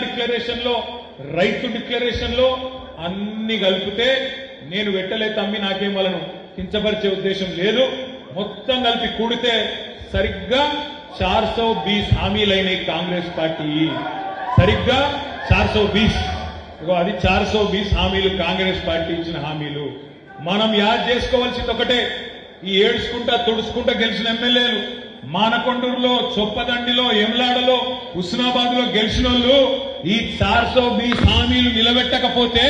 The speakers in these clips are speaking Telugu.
డిక్లరేషన్ లో రైతు డిక్లరేషన్ లో అన్ని కలిపితే నేను వెట్టలే తమ్మి నాకేం వాళ్ళను కించపరిచే ఉద్దేశం లేదు. మొత్తం కలిపి కూడితే సరిగ్గా 420 హామీలైన కాంగ్రెస్ పార్టీ సరిగ్గా 420 అది 420 హామీలు కాంగ్రెస్ పార్టీ ఇచ్చిన హామీలు. మనం యాద్ చేసుకోవాల్సింది ఒకటే, ఈ ఏడ్చుకుంటా తుడుచుకుంటా గెలిచిన ఎమ్మెల్యేలు మానకొండూరులో, చొప్పదండిలో, ఎమ్లాడలో, హుస్నాబాద్ లో గెలిచిన వాళ్ళు ఈ 420 హామీలు నిలబెట్టకపోతే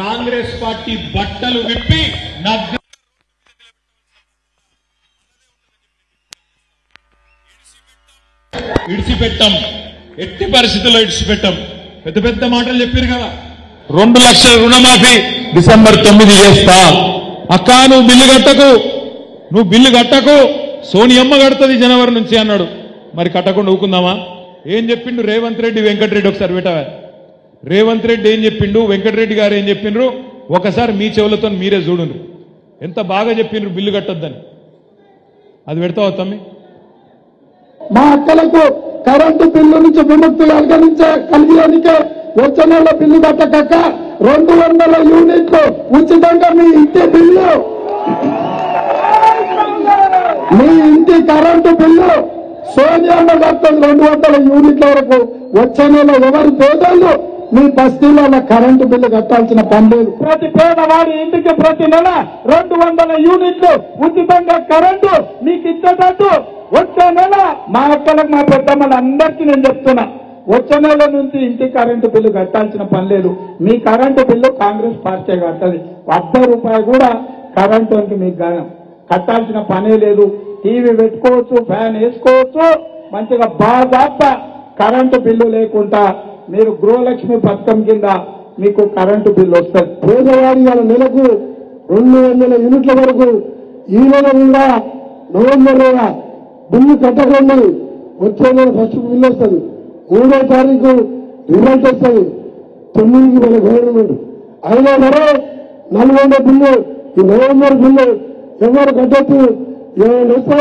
కాంగ్రెస్ పార్టీ బట్టలు విప్పి ఇడిచిపెట్టాం. ఎట్టి పరిస్థితుల్లో ఇడిచిపెట్టాం. పెద్ద పెద్ద మాటలు చెప్పారు కదా, 2 లక్షల రుణమాఫీ డిసెంబర్ 9 చేస్తా. అక్క నువ్వు బిల్లు కట్టకు సోనియమ్మ కడుతుంది జనవరి నుంచి అన్నాడు. మరి కట్టకుండా ఊకుందామా? ఏం చెప్పిండు రేవంత్ రెడ్డి, వెంకటరెడ్డి ఒకసారి పెట్టవా? రేవంత్ రెడ్డి ఏం చెప్పిండు, వెంకటరెడ్డి గారు ఏం చెప్పిండ్రు ఒకసారి మీ చెవులతో మీరే చూడండి. ఎంత బాగా చెప్పిండ్రు బిల్లు కట్టొద్దని. అది పెడతావా తమ్మి? మా అక్కలకు కరెంటు బిల్లు నుంచి విముక్తి కలిగేందుకే వచ్చే నెల బిల్లు కట్టక 200 యూనిట్లు ఉచితంగా మీ ఇంటి బిల్లు, మీ ఇంటి కరెంటు బిల్లు సోనియమ్మ కడుతుంది 200 యూనిట్ల వరకు. వచ్చే నెల ఎవరి పేదలు మీ బస్తీలో కరెంటు బిల్లు కట్టాల్సిన పని లేదు. ప్రతి పేదవాడి ఇంటికి ప్రతి నెల 200 యూనిట్లు ఉచితంగా కరెంటు మీకు ఇచ్చేటట్టు వచ్చే నెల మా అక్కలకు, మా పెద్దమ్మలు అందరికీ నేను చెప్తున్నా, వచ్చే నెల నుంచి ఇంటి కరెంటు బిల్లు కట్టాల్సిన పని లేదు. మీ కరెంటు బిల్లు కాంగ్రెస్ పార్టీ కట్టది. ₹1 కూడా కరెంటు మీకు కట్టాల్సిన పనే లేదు. టీవీ పెట్టుకోవచ్చు, ఫ్యాన్ వేసుకోవచ్చు, మంచిగా బాగా కరెంటు బిల్లు లేకుండా మీరు గృహలక్ష్మి పథకం కింద మీకు కరెంటు బిల్లు వస్తుంది. పేదవాడి నెలకు 200 యూనిట్ల వరకు ఈ నెల కూడా నవంబర్ నెల బిల్లు కట్టకండి. వచ్చే నెల ఫస్ట్ బిల్లు వస్తుంది. 3వ తారీఖు రిజల్ట్ వస్తుంది. 9కి మన గవర్నమెంట్ అయినా సరే నల్గొండ బిల్లు, ఈ నవంబర్ బిల్లు ఎవరు కట్టొచ్చు. ఏమైనా వస్తే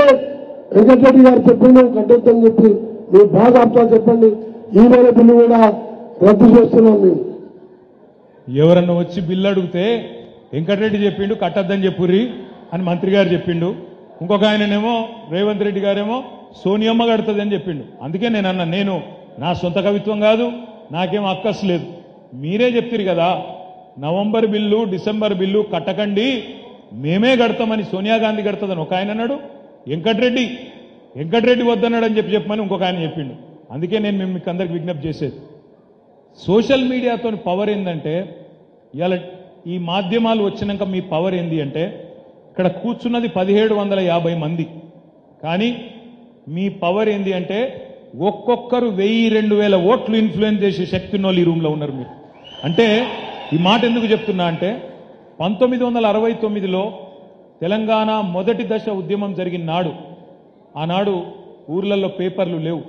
వెంకటరెడ్డి గారు చెప్పిండు కట్టొద్దని చెప్పి మీ బాధ అర్థం చెప్పండి. ఈ నెల బిల్లు కూడా రద్దు చేస్తున్నాం మేము. ఎవరన్నా వచ్చి బిల్లు అడిగితే వెంకటరెడ్డి చెప్పిండు కట్టద్దని చెప్పుర్రి అని మంత్రి గారు చెప్పిండు. ఇంకొక ఆయననేమో రేవంత్ రెడ్డి గారేమో సోనియమ్మ కడుతుంది అని చెప్పిండు. అందుకే నేను అన్నా, నేను నా సొంత కవిత్వం కాదు, నాకేం అక్కసు లేదు. మీరే చెప్తారు కదా నవంబర్ బిల్లు డిసెంబర్ బిల్లు కట్టకండి, మేమే కడతామని సోనియా గాంధీ కడుతుందని ఒక ఆయన అన్నాడు. వెంకటరెడ్డి వద్దన్నాడు అని చెప్పమని ఇంకొక ఆయన చెప్పిండు. అందుకే నేను మీకు అందరికి విజ్ఞప్తి చేసేది, సోషల్ మీడియాతో పవర్ ఏంటంటే, ఇవాళ ఈ మాధ్యమాలు వచ్చినాక మీ పవర్ ఏంది అంటే, ఇక్కడ కూర్చున్నది 1750 మంది, కానీ మీ పవర్ ఏంది అంటే ఒక్కొక్కరు 1000-2000 ఓట్లు ఇన్ఫ్లుయెన్స్ చేసే శక్తి ఉన్న వాళ్ళు ఈ రూమ్లో ఉన్నారు మీరు. అంటే ఈ మాట ఎందుకు చెప్తున్నా అంటే, 1969లో తెలంగాణ మొదటి దశ ఉద్యమం జరిగిన నాడు, ఆనాడు ఊర్లలో పేపర్లు లేవు.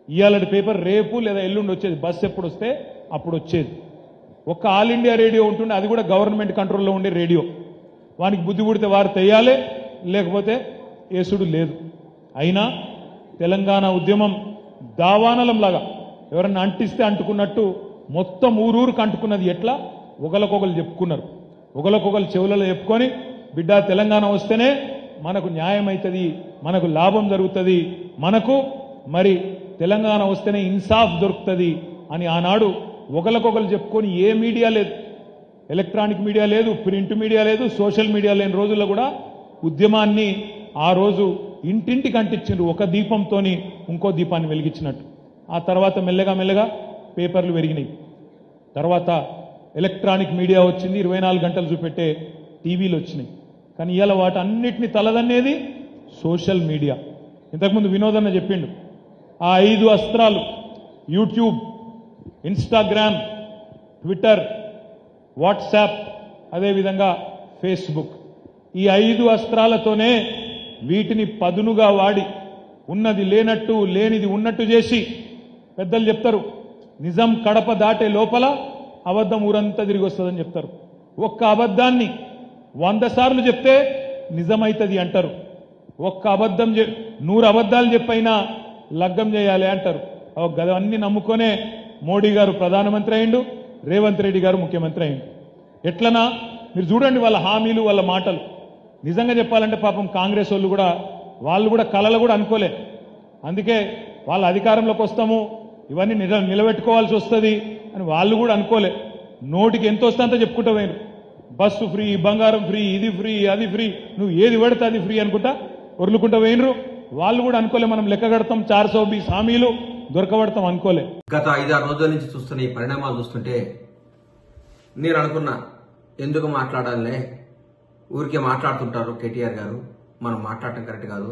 ఇవాళ పేపర్ రేపు లేదా ఎల్లుండి వచ్చేది, బస్సు ఎప్పుడు వస్తే అప్పుడు వచ్చేది. ఒక్క ఆల్ ఇండియా రేడియో ఉంటుండే, అది కూడా గవర్నమెంట్ కంట్రోల్లో ఉండే రేడియో. వానికి బుద్ధి పుడితే వారు తెయ్యాలి, లేకపోతే ఏసుడు లేదు. అయినా తెలంగాణ ఉద్యమం దావానలంలాగా ఎవరన్నా అంటిస్తే అంటుకున్నట్టు మొత్తం ఊరూరుకు అంటుకున్నది. ఎట్లా? ఒకరికొకరు చెప్పుకున్నారు. ఒకరికొకరు చెవులలో చెప్పుకొని, బిడ్డ తెలంగాణ వస్తేనే మనకు న్యాయం అవుతుంది, మనకు లాభం జరుగుతుంది, మనకు మరి తెలంగాణ వస్తేనే ఇన్సాఫ్ దొరుకుతుంది అని ఆనాడు ఒకరికొకరు చెప్పుకొని, ఏ మీడియా లేదు, ఎలక్ట్రానిక్ మీడియా లేదు, ప్రింట్ మీడియా లేదు, సోషల్ మీడియా లేని రోజుల్లో కూడా ఉద్యమాన్ని ఆ రోజు ఇంటింటికి అంటించారు, ఒక దీపంతో ఇంకో దీపాన్ని వెలిగించినట్టు. ఆ తర్వాత మెల్లగా పేపర్లు పెరిగినాయి. తర్వాత ఎలక్ట్రానిక్ మీడియా వచ్చింది, 24 గంటలు చూపెట్టే టీవీలు వచ్చినాయి. కానీ ఇవాళ వాటన్నిటిని తలదన్నేది సోషల్ మీడియా. ఇంతకుముందు వినోదన్న చెప్పిండు, ఆ 5 అస్త్రాలు యూట్యూబ్, ఇన్స్టాగ్రామ్, ట్విట్టర్, వాట్సాప్, అదేవిధంగా ఫేస్బుక్, ఈ 5 అస్త్రాలతోనే వీటిని పదునుగా వాడి ఉన్నది లేనట్టు లేనిది ఉన్నట్టు చేసి, పెద్దలు చెప్తారు నిజం కడప దాటే లోపల అబద్ధం ఊరంతా తిరిగి వస్తుందని చెప్తారు. ఒక్క అబద్ధాన్ని 100 సార్లు చెప్తే నిజమైతుంది అంటారు. ఒక్క అబద్ధం 100 అబద్ధాలు చెప్పైనా లగ్గం చేయాలి అంటారు. గదవన్నీ నమ్ముకొనే మోడీ గారు ప్రధానమంత్రి అయిండు, రేవంత్ రెడ్డి గారు ముఖ్యమంత్రి అయిండు. ఎట్లనా మీరు చూడండి వాళ్ళ హామీలు, వాళ్ళ మాటలు. నిజంగా చెప్పాలంటే పాపం కాంగ్రెస్ వాళ్ళు కూడా కలలు కూడా అనుకోలే. అందుకే వాళ్ళ అధికారంలోకి వస్తాము, ఇవన్నీ నిలబెట్టుకోవాల్సి వస్తుంది అని వాళ్ళు కూడా అనుకోలే. నోటికి ఎంత వస్తే అంత చెప్పుకుంటూ పోయినారు. బస్సు ఫ్రీ, బంగారం ఫ్రీ, ఇది ఫ్రీ, అది ఫ్రీ, నువ్వు ఏది పెడితే అది ఫ్రీ అనుకుంటా ఒర్లుకుంటూ పోయినరు. వాళ్ళు కూడా అనుకోలే మనం లెక్క కడతాం 420 హామీలు దొరకబడతాం అనుకోలే. గత 5-6 రోజుల నుంచి చూస్తున్న ఈ పరిణామాలు చూస్తుంటే నేను అనుకున్నా, ఎందుకు మాట్లాడాలనే, ఊరికే మాట్లాడుతుంటారు కేటీఆర్ గారు, మనం మాట్లాడటం కరెక్ట్ కాదు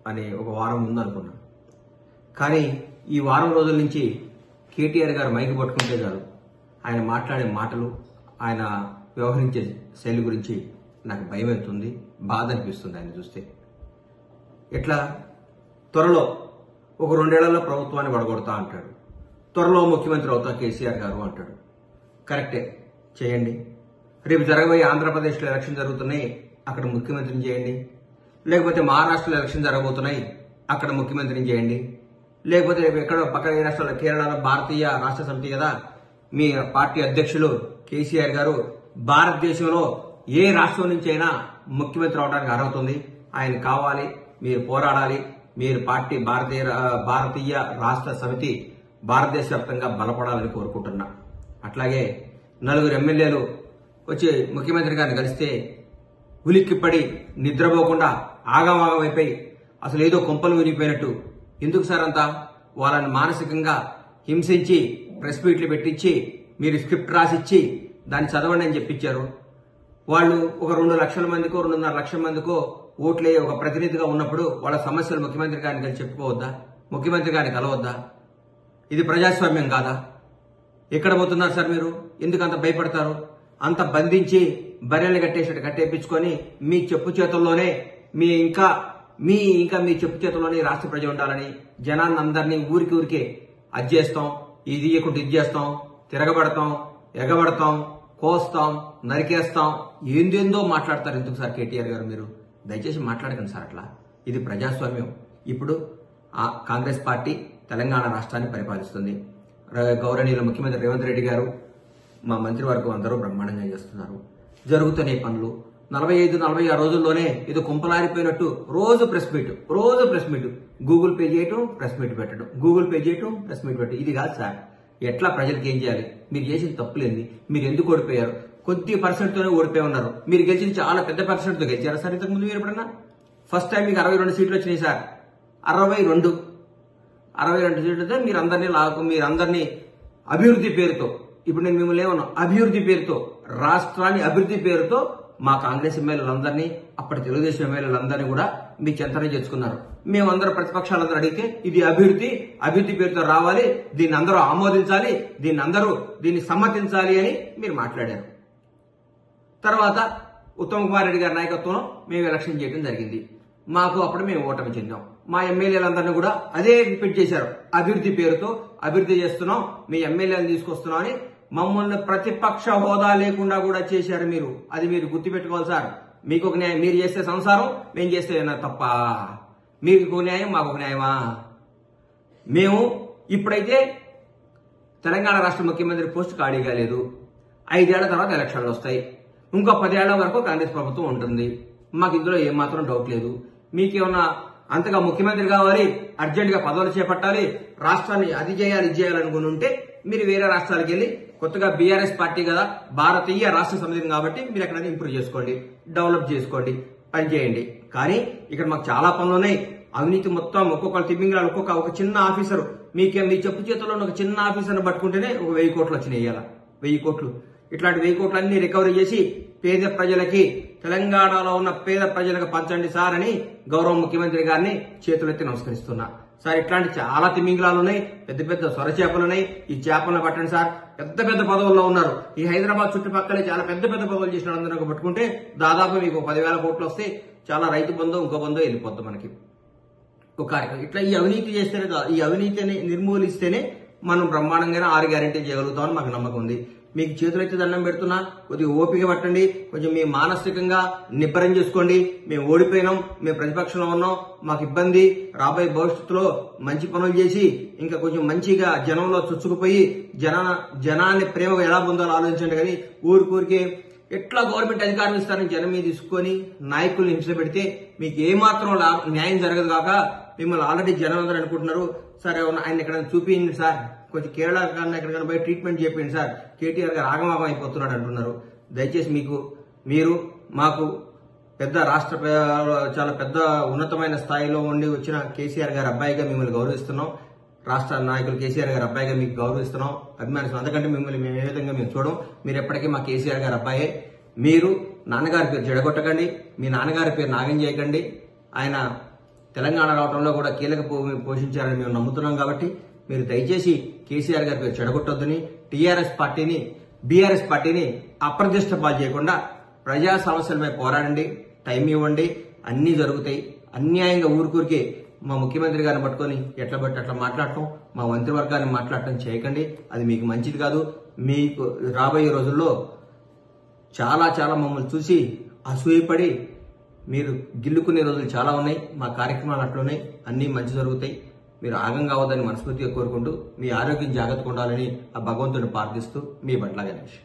అని ఒక వారం ముందు అనుకున్నా. కానీ ఈ వారం రోజుల నుంచి కేటీఆర్ గారు మైకి పట్టుకుంటే చాలు, ఆయన మాట్లాడే మాటలు, ఆయన వ్యవహరించే శైలి గురించి నాకు భయం అవుతుంది, బాధ అనిపిస్తుంది ఆయన చూస్తే. ఎట్లా త్వరలో ఒక 2 ఏళ్లలో ప్రభుత్వాన్ని వడగొడతా అంటాడు, త్వరలో ముఖ్యమంత్రి అవుతా కేసీఆర్ గారు అంటాడు. కరెక్టే, చేయండి. రేపు జరగబోయే ఆంధ్రప్రదేశ్లో ఎలక్షన్ జరుగుతున్నాయి, అక్కడ ముఖ్యమంత్రిని చేయండి. లేకపోతే మహారాష్ట్రలో ఎలక్షన్ జరగబోతున్నాయి, అక్కడ ముఖ్యమంత్రిని చేయండి. లేకపోతే ఎక్కడో పక్కన రాష్ట్రాల్లో కేరళలో భారతీయ రాష్ట్ర సమితి కదా మీ పార్టీ అధ్యక్షులు కేసీఆర్ గారు, భారతదేశంలో ఏ రాష్ట్రం నుంచి అయినా ముఖ్యమంత్రి అవడానికి అర్హత ఉంది, ఆయన కావాలి, మీరు పోరాడాలి, మీరు పార్టీ భారతీయ రాష్ట్ర సమితి భారతదేశ వ్యాప్తంగా బలపడాలని కోరుకుంటున్నా. అట్లాగే 4 ఎమ్మెల్యేలు వచ్చి ముఖ్యమంత్రి గారిని కలిస్తే ఉలిక్కిపడి నిద్రపోకుండా ఆగమాగమైపోయి అసలు ఏదో కొంపలు వినిపోయినట్టు, ఎందుకు సార్ అంతా వాళ్ళని మానసికంగా హింసించి ప్రెస్ మీట్లు పెట్టించి మీరు స్క్రిప్ట్ రాసిచ్చి దాన్ని చదవండి అని చెప్పించారు. వాళ్ళు ఒక 2 లక్షల మందికో 2.5 లక్షల మందికో ఓట్లే ఒక ప్రతినిధిగా ఉన్నప్పుడు వాళ్ళ సమస్యలు ముఖ్యమంత్రి గారిని కలిసి చెప్పుకోవద్దా, ముఖ్యమంత్రి గారిని కలవద్దా? ఇది ప్రజాస్వామ్యం కాదా? ఎక్కడ పోతున్నారు సార్ మీరు? ఎందుకు అంత భయపడతారు? అంత బంధించి బర్రెలు కట్టేసినట్టు కట్టేపించుకొని మీ చెప్పు చేతుల్లోనే మీ చెప్పు చేతుల్లోనే రాష్ట్ర ప్రజలు ఉండాలని జనాన్ని అందరినీ ఊరికే అది చేస్తాం, ఇది ఇవ్వకుండా ఇది చేస్తాం, తిరగబడతాం, ఎగబడతాం, కోస్తాం, నరికేస్తాం, ఏందేందో మాట్లాడతారు. ఎందుకు సార్ కేటీఆర్ గారు మీరు దయచేసి మాట్లాడకండి సార్ అట్లా. ఇది ప్రజాస్వామ్యం. ఇప్పుడు కాంగ్రెస్ పార్టీ తెలంగాణ రాష్ట్రాన్ని పరిపాలిస్తుంది. గౌరవనీయుల ముఖ్యమంత్రి రేవంత్ రెడ్డి గారు, మా మంత్రివర్గం అందరూ బ్రహ్మాండంగా చేస్తున్నారు. జరుగుతున్న పనులు 45-46 రోజుల్లోనే ఇది కుంపలారిపోయినట్టు రోజు ప్రెస్ మీట్, గూగుల్ పే చేయటం, ప్రెస్ మీట్ పెట్టడం, గూగుల్ పే చేయటం, ప్రెస్ మీట్ పెట్టడం. ఇది కాదు సార్. ఎట్లా ప్రజలకు ఏం చేయాలి? మీరు చేసిన తప్పులేంది? మీరు ఎందుకు ఓడిపోయారు? కొద్ది పర్సెంట్తోనే ఓడిపోయి ఉన్నారు. మీరు గెలిచిన చాలా పెద్ద పర్సెంట్తో గెలిచారా సార్ ఇంతకుముందు? మీరు ఎప్పుడన్నా? ఫస్ట్ టైం మీకు 62 సీట్లు వచ్చినాయి సార్. 62 సీట్లతో మీరందరినీ అభివృద్ధి పేరుతో, ఇప్పుడు నేను మిమ్మల్ని ఏమన్నా అభివృద్ధి పేరుతో, రాష్ట్రాన్ని అభివృద్ధి పేరుతో మా కాంగ్రెస్ ఎమ్మెల్యేలందరినీ, అప్పటి తెలుగుదేశం ఎమ్మెల్యేలందరినీ కూడా మీ చెంతనే చేసుకున్నారు. మేమందరూ ప్రతిపక్షాలందరూ అడిగితే ఇది అభివృద్ధి పేరుతో రావాలి, దీన్ని అందరూ ఆమోదించాలి, దీన్ని సమ్మతించాలి అని మీరు మాట్లాడారు. తర్వాత ఉత్తమ్ కుమార్ రెడ్డి గారి నాయకత్వంలో మేము ఎలక్షన్ చేయడం జరిగింది. మాకు అప్పుడు మేము ఓటమి చెందాం. మా ఎమ్మెల్యేలందరినీ కూడా అదే రిపీట్ చేశారు, అభివృద్ధి పేరుతో అభివృద్ధి చేస్తున్నాం, మీ ఎమ్మెల్యేలను తీసుకొస్తున్నాం అని మమ్మల్ని ప్రతిపక్ష హోదా లేకుండా కూడా చేశారు మీరు. అది మీరు గుర్తుపెట్టుకోవాలి సార్. మీకు ఒక న్యాయం, మీరు చేస్తే సంసారం, మేము చేస్తే తప్ప. మీకు ఒక న్యాయం, మాకు ఒక న్యాయమా? మేము ఇప్పుడైతే తెలంగాణ రాష్ట్ర ముఖ్యమంత్రి పోస్ట్ ఖాళీగా లేదు. 5 ఏళ్ల తర్వాత ఎలక్షన్లు వస్తాయి. ఇంకో 10 ఏళ్ల వరకు కాంగ్రెస్ ప్రభుత్వం ఉంటుంది. మాకు ఇందులో ఏమాత్రం డౌట్ లేదు. మీకేమన్నా అంతగా ముఖ్యమంత్రి కావాలి, అర్జెంట్ గా పదవులు చేపట్టాలి, రాష్ట్రాన్ని అది చేయాలి ఇది చేయాలనుకుని ఉంటే మీరు వేరే రాష్ట్రాలకు వెళ్ళి, కొత్తగా బీఆర్ఎస్ పార్టీ కదా, భారతీయ రాష్ట్ర సమితి కాబట్టి మీరు ఎక్కడైనా ఇంప్రూవ్ చేసుకోండి, డెవలప్ చేసుకోండి, పని చేయండి. కానీ ఇక్కడ మాకు చాలా పనులు ఉన్నాయి. అవినీతి మొత్తం ఒక్కొక్కరు తిమ్మింగ్రాలు, ఒక చిన్న ఆఫీసర్ మీ చెప్పు చేతుల్లో ఒక చిన్న ఆఫీసర్ని పట్టుకుంటేనే ఒక 1000 కోట్లు వచ్చినాయి. ఇవాళ 1000 కోట్లు. ఇట్లాంటి 1000 కోట్లన్నీ రికవరీ చేసి పేద ప్రజలకి, తెలంగాణలో ఉన్న పేద ప్రజలకు పంచండి సార్ అని గౌరవ ముఖ్యమంత్రి గారిని చేతులెత్తి నమస్కరిస్తున్నా. సార్ ఇట్లాంటి చాలా తిమ్మింగ్లాలు ఉన్నాయి, పెద్ద సొర చేపలున్నాయి, ఈ చేపలను పట్టండి సార్. పెద్ద పదవుల్లో ఉన్నారు. ఈ హైదరాబాద్ చుట్టుపక్కల చాలా పెద్ద పదవులు చేసిన అందరూ పట్టుకుంటే దాదాపు మీకు 10,000 కోట్లు వస్తే చాలా రైతు బంధు ఇంకో బంధు వెళ్ళిపోద్ది మనకి ఒక కార్యక్రమం. ఇట్లా ఈ అవినీతి చేస్తేనే, ఈ అవినీతిని నిర్మూలిస్తేనే మనం బ్రహ్మాండంగానే 6 గ్యారెంటీ చేయగలుగుతామని మాకు నమ్మకం ఉంది. మీకు చేతులైతే దండం పెడుతున్నా, కొద్దిగా ఓపిక పట్టండి, కొంచెం మీ మానసికంగా నిబ్బరం చేసుకోండి. మేము ఓడిపోయినాం, మేము ప్రతిపక్షంలో ఉన్నాం, మాకు ఇబ్బంది, రాబోయే భవిష్యత్తులో మంచి పనులు చేసి ఇంకా కొంచెం మంచిగా జనంలో చొచ్చుకుపోయి జనాన్ని ప్రేమగా ఎలా పొందాలో ఆలోచించండి. కానీ ఊరికే ఎట్లా గవర్నమెంట్ అధికారం ఇస్తారని జనం మీద తీసుకొని నాయకుల్ని హింస పెడితే మీకు ఏమాత్రం న్యాయం జరగదు కాక మిమ్మల్ని ఆల్రెడీ జనం అందరూ అనుకుంటున్నారు, సరే ఆయన ఎక్కడైనా చూపించండి సార్, కొంచెం కేరళ కన్నా ఎక్కడికైనా పోయి ట్రీట్మెంట్ చేయండి సార్, కేటీఆర్ గారు ఆగమాగం అయిపోతున్నాడు అంటున్నారు. దయచేసి మీరు మాకు పెద్ద రాష్ట్ర చాలా పెద్ద ఉన్నతమైన స్థాయిలో ఉండి వచ్చిన కేసీఆర్ గారి అబ్బాయిగా మిమ్మల్ని గౌరవిస్తున్నాం. రాష్ట్ర నాయకులు కేసీఆర్ గారి అబ్బాయిగా మీకు గౌరవిస్తున్నాం, అభిమానిస్తున్నాం. అందుకంటే మిమ్మల్ని మేము ఏ విధంగా మేము చూడం. మీరు ఎప్పటికీ మా కేసీఆర్ గారి అబ్బాయే. మీరు నాన్నగారి పేరు చెడగొట్టకండి, మీ నాన్నగారి పేరు నాగం చేయకండి. ఆయన తెలంగాణ రావడంలో కూడా కీలక పోషించారని మేము నమ్ముతున్నాం. కాబట్టి మీరు దయచేసి కేసీఆర్ గారి పేరు చెడగొట్టొద్దని, బీఆర్ఎస్ పార్టీని అప్రతిష్ట పాలు చేయకుండా ప్రజా సమస్యలపై పోరాడండి, టైం ఇవ్వండి, అన్నీ జరుగుతాయి. అన్యాయంగా ఊరికే మా ముఖ్యమంత్రి గారిని పట్టుకొని ఎట్లా బట్టి అట్లా మాట్లాడటం, మా మంత్రివర్గాన్ని మాట్లాడటం చేయకండి. అది మీకు మంచిది కాదు. మీకు రాబోయే రోజుల్లో చాలా మమ్మల్ని చూసి అసూయపడి మీరు గిల్లుకునే రోజులు చాలా ఉన్నాయి. మా కార్యక్రమాలు అట్లున్నాయి, అన్నీ మంచి జరుగుతాయి. మీరు ఆగం కావద్దని మనస్ఫూర్తిగా కోరుకుంటూ మీ ఆరోగ్యం జాగ్రత్తగా ఉండాలని ఆ భగవంతుడిని ప్రార్థిస్తూ మీ బండ్ల గణేష్.